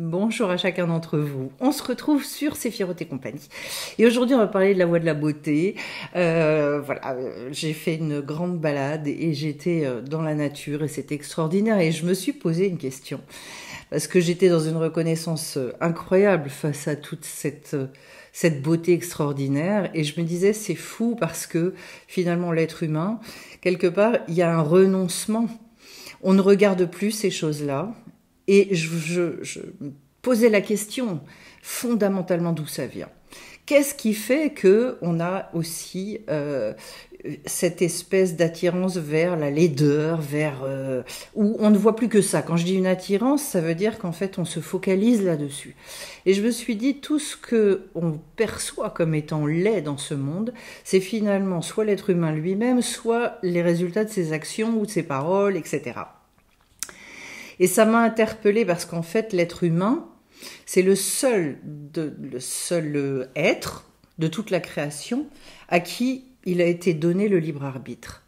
Bonjour à chacun d'entre vous. On se retrouve sur Séphiroth et compagnie. Et aujourd'hui, on va parler de la voie de la beauté. J'ai fait une grande balade et j'étais dans la nature et c'était extraordinaire. Et je me suis posé une question parce que j'étais dans une reconnaissance incroyable face à toute cette beauté extraordinaire. Et je me disais, c'est fou parce que finalement, l'être humain, quelque part, il y a un renoncement. On ne regarde plus ces choses-là. Et je me posais la question fondamentalement d'où ça vient. Qu'est-ce qui fait qu'on a aussi cette espèce d'attirance vers la laideur, où on ne voit plus que ça. Quand je dis une attirance, ça veut dire qu'en fait on se focalise là-dessus. Et je me suis dit, tout ce qu'on perçoit comme étant laid dans ce monde, c'est finalement soit l'être humain lui-même, soit les résultats de ses actions ou de ses paroles, etc. Et ça m'a interpellée parce qu'en fait, l'être humain, c'est le seul être de toute la création à qui il a été donné le libre arbitre.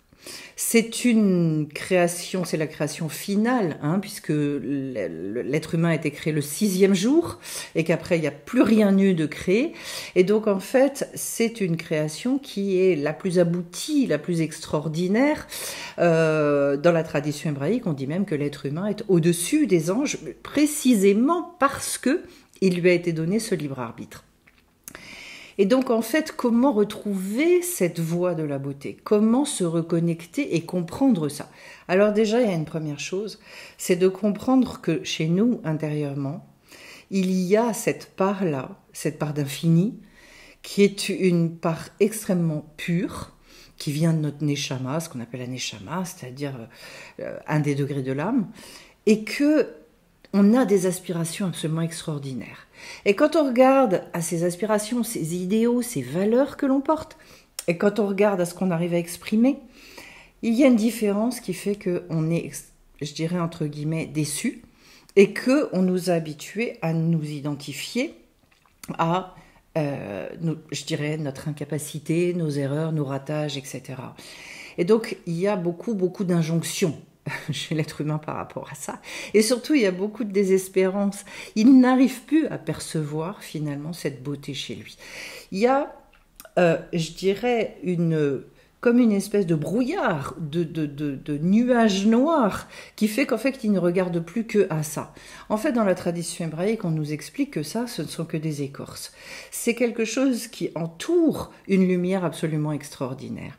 C'est une création, c'est la création finale, puisque l'être humain a été créé le 6e jour et qu'après il n'y a plus rien eu de créé. Et donc en fait, c'est une création qui est la plus aboutie, la plus extraordinaire. Dans la tradition hébraïque, on dit même que l'être humain est au-dessus des anges, précisément parce que il lui a été donné ce libre arbitre. Et donc, en fait, comment retrouver cette voie de la beauté? Comment se reconnecter et comprendre ça? Alors déjà, il y a une première chose, c'est de comprendre que chez nous, intérieurement, il y a cette part-là, cette part d'infini, qui est une part extrêmement pure, qui vient de notre neshama, ce qu'on appelle la neshama, c'est-à-dire un des degrés de l'âme, et que on a des aspirations absolument extraordinaires. Et quand on regarde à ces aspirations, ces idéaux, ces valeurs que l'on porte, et quand on regarde à ce qu'on arrive à exprimer, il y a une différence qui fait qu'on est, je dirais entre guillemets, déçu, et qu'on nous a habitués à nous identifier à, je dirais, notre incapacité, nos erreurs, nos ratages, etc. Et donc, il y a beaucoup d'injonctions chez l'être humain par rapport à ça. Et surtout, il y a beaucoup de désespérance. Il n'arrive plus à percevoir finalement cette beauté chez lui. Il y a, je dirais, comme une espèce de brouillard, de nuage noir qui fait qu'en fait, il ne regarde plus que à ça. En fait, dans la tradition hébraïque, on nous explique que ça, ce ne sont que des écorces. C'est quelque chose qui entoure une lumière absolument extraordinaire.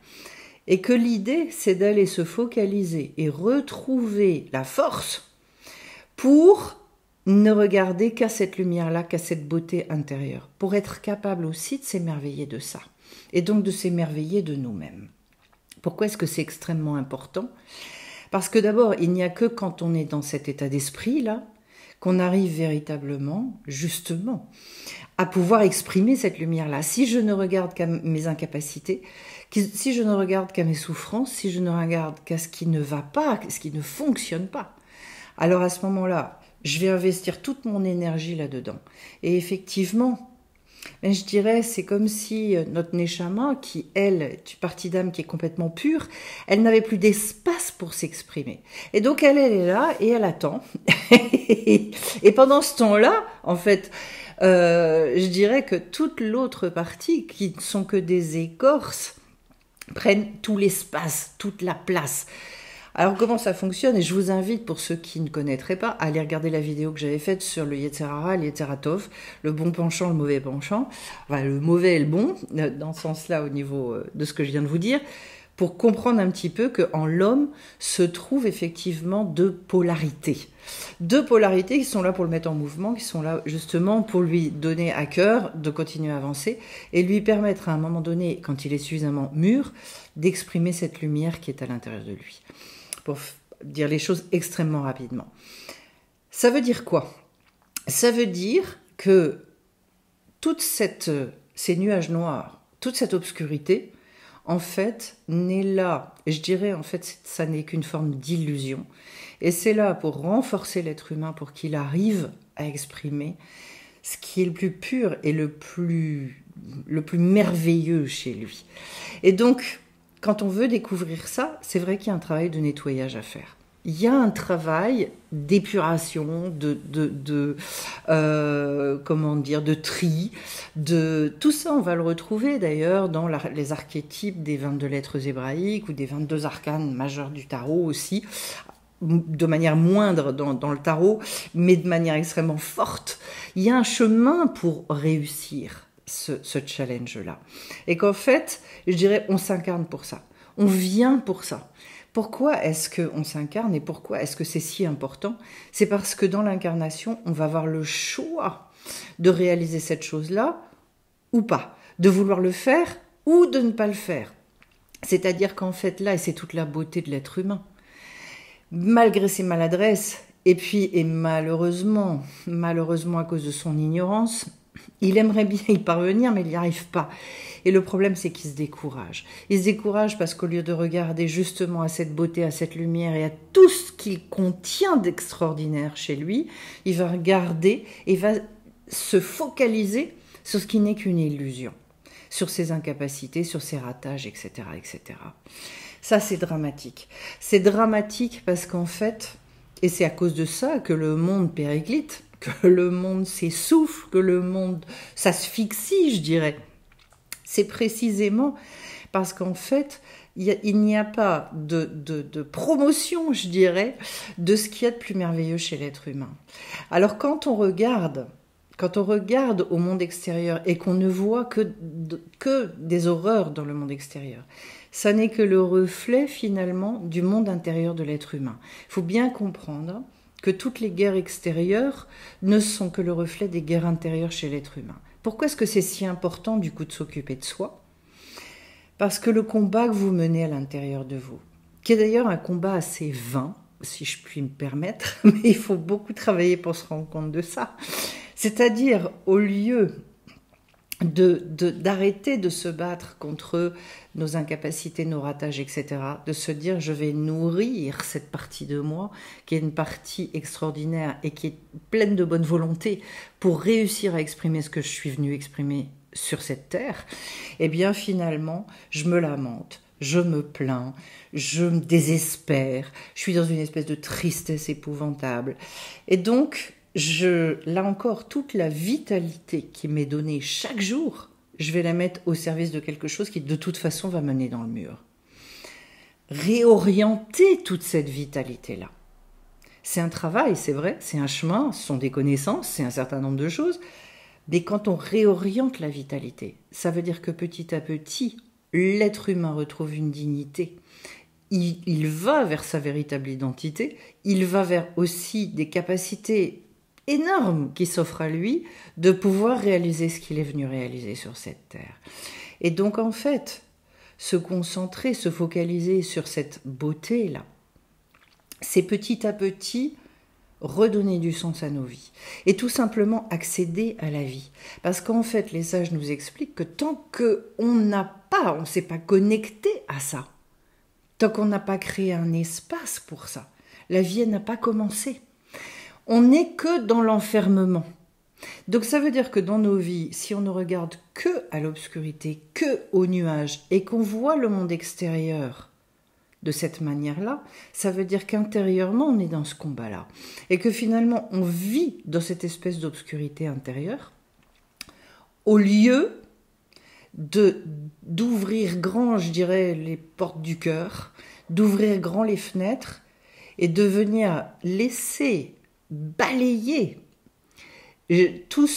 Et que l'idée, c'est d'aller se focaliser et retrouver la force pour ne regarder qu'à cette lumière-là, qu'à cette beauté intérieure, pour être capable aussi de s'émerveiller de ça, et donc de s'émerveiller de nous-mêmes. Pourquoi est-ce que c'est extrêmement important? Parce que d'abord, il n'y a que quand on est dans cet état d'esprit-là, qu'on arrive véritablement, justement, à pouvoir exprimer cette lumière-là. Si je ne regarde qu'à mes incapacités, si je ne regarde qu'à mes souffrances, si je ne regarde qu'à ce qui ne va pas, ce qui ne fonctionne pas, alors à ce moment-là, je vais investir toute mon énergie là-dedans. Et effectivement, je dirais, c'est comme si notre neshama, qui, elle, est une partie d'âme qui est complètement pure, elle n'avait plus d'espace pour s'exprimer. Et donc, elle est là et elle attend. Et pendant ce temps-là, en fait, je dirais que toute l'autre partie, qui ne sont que des écorces, prennent tout l'espace, toute la place. Alors comment ça fonctionne? Et je vous invite, pour ceux qui ne connaîtraient pas, à aller regarder la vidéo que j'avais faite sur le Yetzer Hara, le Yetzer Tov, le bon penchant, le mauvais penchant, enfin le mauvais et le bon, dans ce sens-là au niveau de ce que je viens de vous dire, pour comprendre un petit peu qu'en l'homme se trouvent effectivement deux polarités. Deux polarités qui sont là pour le mettre en mouvement, qui sont là justement pour lui donner à cœur de continuer à avancer et lui permettre à un moment donné, quand il est suffisamment mûr, d'exprimer cette lumière qui est à l'intérieur de lui. Pour dire les choses extrêmement rapidement. Ça veut dire quoi? Ça veut dire que ces nuages noirs, toute cette obscurité, en fait, n'est là, je dirais en fait, ça n'est qu'une forme d'illusion. Et c'est là pour renforcer l'être humain, pour qu'il arrive à exprimer ce qui est le plus pur et le plus merveilleux chez lui. Et donc, quand on veut découvrir ça, c'est vrai qu'il y a un travail de nettoyage à faire. il y a un travail d'épuration, comment dire, de tri, tout ça on va le retrouver d'ailleurs dans les archétypes des 22 lettres hébraïques ou des 22 arcanes majeurs du tarot aussi, de manière moindre dans le tarot, mais de manière extrêmement forte. Il y a un chemin pour réussir ce challenge-là. Et qu'en fait, je dirais, on s'incarne pour ça. On vient pour ça. Pourquoi est-ce qu'on s'incarne et pourquoi est-ce que c'est si important? C'est parce que dans l'incarnation, on va avoir le choix de réaliser cette chose-là ou pas, de vouloir le faire ou de ne pas le faire. C'est-à-dire qu'en fait, là, et c'est toute la beauté de l'être humain, malgré ses maladresses, et malheureusement à cause de son ignorance, il aimerait bien y parvenir, mais il n'y arrive pas. Et le problème, c'est qu'il se décourage. Il se décourage parce qu'au lieu de regarder justement à cette beauté, à cette lumière et à tout ce qu'il contient d'extraordinaire chez lui, il va regarder et va se focaliser sur ce qui n'est qu'une illusion, sur ses incapacités, sur ses ratages, etc., etc. Ça, c'est dramatique. C'est dramatique parce qu'en fait, et c'est à cause de ça que le monde périclite, que le monde s'essouffle, que le monde s'asphyxie, je dirais. C'est précisément parce qu'en fait, il n'y a pas de promotion, je dirais, de ce qu'il y a de plus merveilleux chez l'être humain. Alors quand on regarde au monde extérieur et qu'on ne voit que des horreurs dans le monde extérieur, ça n'est que le reflet finalement du monde intérieur de l'être humain. Il faut bien comprendre que toutes les guerres extérieures ne sont que le reflet des guerres intérieures chez l'être humain. Pourquoi est-ce que c'est si important du coup de s'occuper de soi? Parce que le combat que vous menez à l'intérieur de vous, qui est d'ailleurs un combat assez vain, si je puis me permettre, mais il faut beaucoup travailler pour se rendre compte de ça. C'est-à-dire, au lieu d'arrêter de se battre contre nos incapacités, nos ratages, etc., de se dire je vais nourrir cette partie de moi qui est une partie extraordinaire et qui est pleine de bonne volonté pour réussir à exprimer ce que je suis venu exprimer sur cette terre, eh bien finalement je me lamente, je me plains, je me désespère, je suis dans une espèce de tristesse épouvantable et donc là encore, toute la vitalité qui m'est donnée chaque jour, je vais la mettre au service de quelque chose qui, de toute façon, va mener dans le mur. Réorienter toute cette vitalité-là. C'est un travail, c'est vrai, c'est un chemin, ce sont des connaissances, c'est un certain nombre de choses. Mais quand on réoriente la vitalité, ça veut dire que petit à petit, l'être humain retrouve une dignité. Il va vers sa véritable identité, il va vers aussi des capacités énorme qui s'offre à lui de pouvoir réaliser ce qu'il est venu réaliser sur cette terre. Et donc en fait, se concentrer, se focaliser sur cette beauté-là, c'est petit à petit redonner du sens à nos vies et tout simplement accéder à la vie. Parce qu'en fait, les sages nous expliquent que tant qu'on ne s'est pas connecté à ça, tant qu'on n'a pas créé un espace pour ça, la vie n'a pas commencé. On n'est que dans l'enfermement. Donc ça veut dire que dans nos vies, si on ne regarde que à l'obscurité, que aux nuages, et qu'on voit le monde extérieur de cette manière-là, ça veut dire qu'intérieurement, on est dans ce combat-là. Et que finalement, on vit dans cette espèce d'obscurité intérieure, au lieu d'ouvrir grand, je dirais, les portes du cœur, d'ouvrir grand les fenêtres, et de venir laisser balayer toutes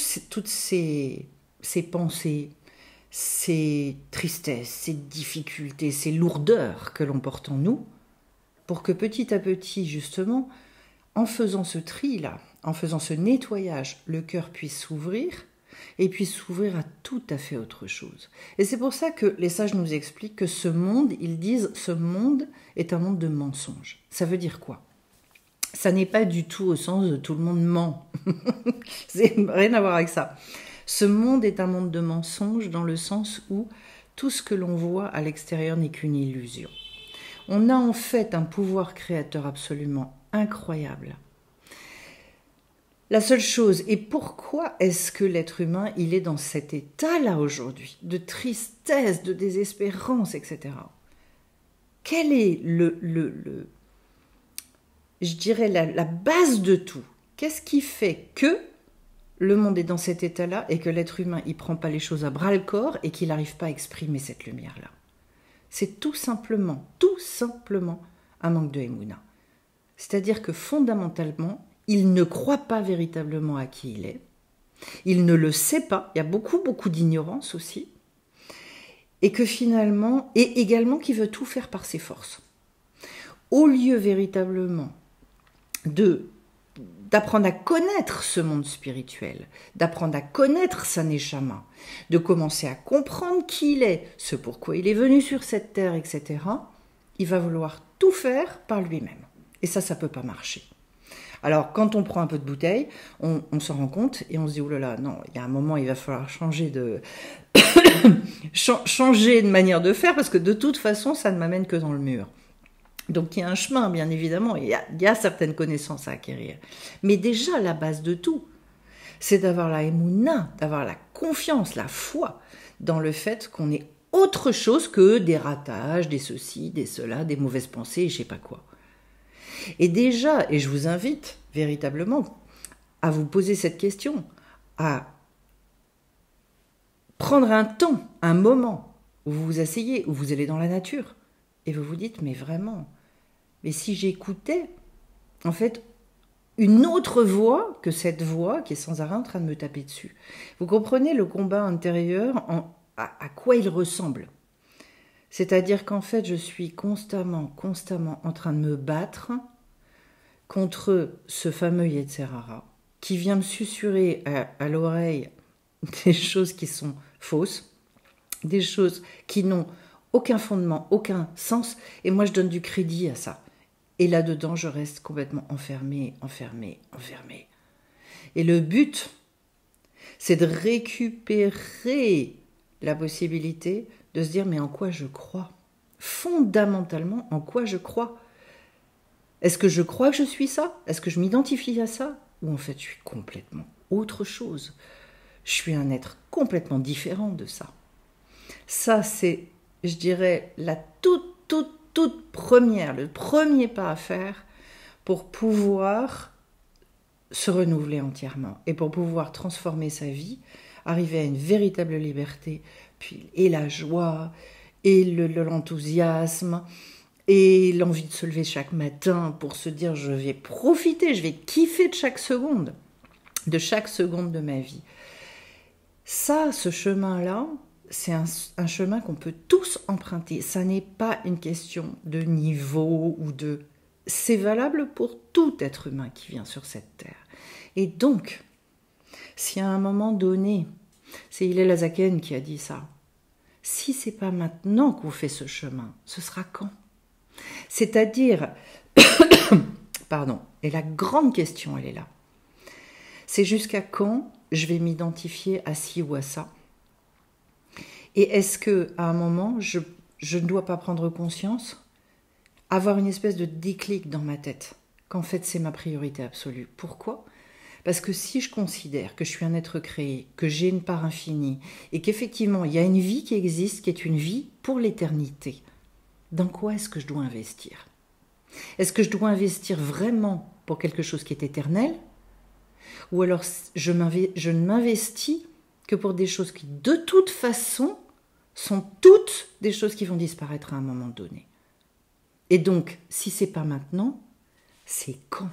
ces pensées, ces tristesses, ces difficultés, ces lourdeurs que l'on porte en nous, pour que petit à petit, justement, en faisant ce tri-là, en faisant ce nettoyage, le cœur puisse s'ouvrir et puisse s'ouvrir à tout à fait autre chose. Et c'est pour ça que les sages nous expliquent que ce monde, ils disent, ce monde est un monde de mensonges. Ça veut dire quoi ? Ça n'est pas du tout au sens de tout le monde ment. C'est rien à voir avec ça. Ce monde est un monde de mensonges dans le sens où tout ce que l'on voit à l'extérieur n'est qu'une illusion. On a en fait un pouvoir créateur absolument incroyable. La seule chose, et pourquoi est-ce que l'être humain, il est dans cet état-là aujourd'hui, de tristesse, de désespérance, etc. Quel est je dirais, la base de tout. Qu'est-ce qui fait que le monde est dans cet état-là et que l'être humain, il prend pas les choses à bras-le-corps et qu'il n'arrive pas à exprimer cette lumière-là? C'est tout simplement un manque de Emouna. C'est-à-dire que fondamentalement, il ne croit pas véritablement à qui il est. Il ne le sait pas. Il y a beaucoup d'ignorance aussi. Et que finalement, et également qu'il veut tout faire par ses forces. Au lieu véritablement d'apprendre à connaître ce monde spirituel, d'apprendre à connaître sa neshama, de commencer à comprendre qui il est, ce pourquoi il est venu sur cette terre, etc., il va vouloir tout faire par lui-même. Et ça peut pas marcher. Alors, quand on prend un peu de bouteille, on s'en rend compte et on se dit, oh là là, non, il y a un moment, il va falloir changer de manière de faire, parce que de toute façon, ça ne m'amène que dans le mur. Donc il y a un chemin, bien évidemment, il y a certaines connaissances à acquérir. Mais déjà, la base de tout, c'est d'avoir la émouna, d'avoir la confiance, la foi dans le fait qu'on est autre chose que des ratages, des ceci, des cela, des mauvaises pensées, et je sais pas quoi. Et déjà, et je vous invite véritablement à vous poser cette question, à prendre un temps, un moment, où vous vous asseyez, où vous allez dans la nature, et vous vous dites, mais vraiment, mais si j'écoutais, en fait, une autre voix que cette voix qui est sans arrêt en train de me taper dessus. Vous comprenez le combat intérieur, à quoi il ressemble. C'est-à-dire qu'en fait, je suis constamment en train de me battre contre ce fameux Yetzerara, qui vient me susurrer à l'oreille des choses qui sont fausses, des choses qui n'ont aucun fondement, aucun sens, et moi je donne du crédit à ça. Et là-dedans, je reste complètement enfermée. Et le but, c'est de récupérer la possibilité de se dire, mais en quoi je crois? Fondamentalement, en quoi je crois? Est-ce que je crois que je suis ça? Est-ce que je m'identifie à ça? Ou en fait, je suis complètement autre chose? Je suis un être complètement différent de ça. Ça, c'est, je dirais, la toute première, le premier pas à faire pour pouvoir se renouveler entièrement et pour pouvoir transformer sa vie, arriver à une véritable liberté, puis et la joie, et l'enthousiasme, et l'envie de se lever chaque matin pour se dire je vais profiter, je vais kiffer de chaque seconde de ma vie. Ça, ce chemin-là, c'est un chemin qu'on peut tous emprunter. Ça n'est pas une question de niveau ou de... C'est valable pour tout être humain qui vient sur cette terre. Et donc, si à un moment donné, c'est Hillel Azaken qui a dit ça, si c'est pas maintenant qu'on fait ce chemin, ce sera quand? C'est-à-dire, pardon, et la grande question, elle est là. C'est jusqu'à quand je vais m'identifier à ci ou à ça? Et est-ce qu'à un moment, je ne dois pas prendre conscience, avoir une espèce de déclic dans ma tête, qu'en fait c'est ma priorité absolue? Pourquoi? Parce que si je considère que je suis un être créé, que j'ai une part infinie, et qu'effectivement il y a une vie qui existe, qui est une vie pour l'éternité, dans quoi est-ce que je dois investir? Est-ce que je dois investir vraiment pour quelque chose qui est éternel? Ou alors je ne m'investis que pour des choses qui, de toute façon, sont toutes des choses qui vont disparaître à un moment donné. Et donc, si c'est pas maintenant, c'est quand?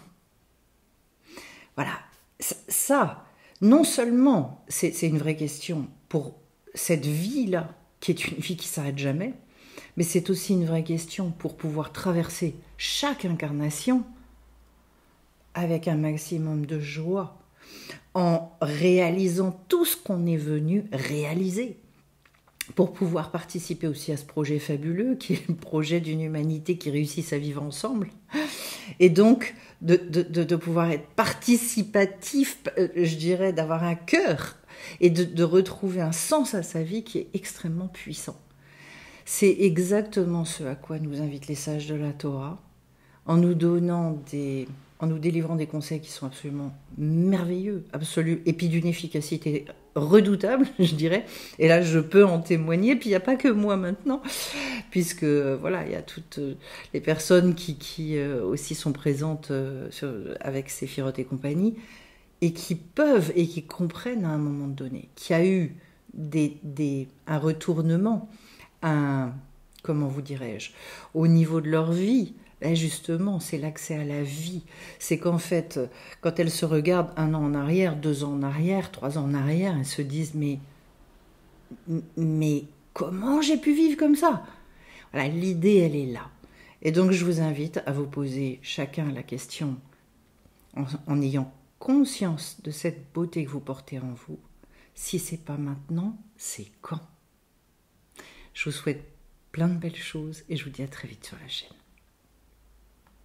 Voilà, ça, non seulement c'est une vraie question pour cette vie-là, qui est une vie qui s'arrête jamais, mais c'est aussi une vraie question pour pouvoir traverser chaque incarnation avec un maximum de joie, en réalisant tout ce qu'on est venu réaliser, pour pouvoir participer aussi à ce projet fabuleux, qui est le projet d'une humanité qui réussisse à vivre ensemble, et donc de pouvoir être participatif, je dirais, d'avoir un cœur, et de retrouver un sens à sa vie qui est extrêmement puissant. C'est exactement ce à quoi nous invitent les sages de la Torah, en nous délivrant des conseils qui sont absolument merveilleux, absolus, et puis d'une efficacité redoutable, je dirais. Et là, je peux en témoigner. Puis il n'y a pas que moi maintenant, puisque voilà, il y a toutes les personnes qui aussi sont présentes avec Séphiroth et compagnie, et qui peuvent et qui comprennent à un moment donné qu'il y a eu un retournement, comment vous dirais-je, au niveau de leur vie. Là, justement, c'est l'accès à la vie. C'est qu'en fait, quand elles se regardent 1 an en arrière, 2 ans en arrière, 3 ans en arrière, elles se disent mais comment j'ai pu vivre comme ça? Voilà, l'idée, elle est là. Et donc, je vous invite à vous poser chacun la question en ayant conscience de cette beauté que vous portez en vous. Si c'est pas maintenant, c'est quand? Je vous souhaite plein de belles choses et je vous dis à très vite sur la chaîne.